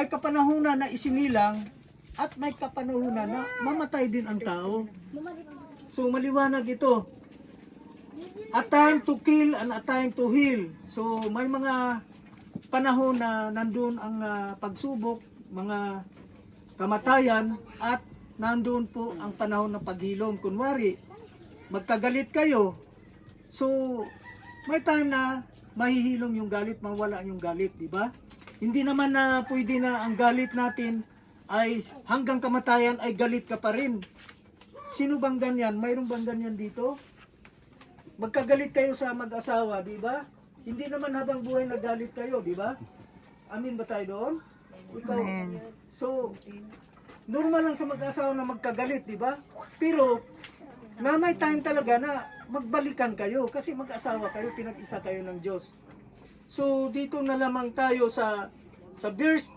May kapanahunan na isinilang at may kapanahunan na mamatay din ang tao. So maliwanag ito. A time to kill and a time to heal. So may mga panahon na nandun ang pagsubok, mga kamatayan, at nandun po ang panahon ng paghilom. Kunwari, magkagalit kayo, so may time na mahihilom yung galit, mawala yung galit, di ba? Hindi naman na pwede na ang galit natin ay hanggang kamatayan ay galit ka pa rin. Sino bang ganyan? Mayroong bang ganyan dito? Magkagalit kayo sa mag-asawa, di ba? Hindi naman habang buhay nagalit kayo, di ba? Amin ba tayo doon? Ikaw. So, normal lang sa mag-asawa na magkagalit, di ba? Pero, na may time talaga na magbalikan kayo kasi mag-asawa kayo, pinag-isa kayo ng Diyos. So, dito na lamang tayo sa verse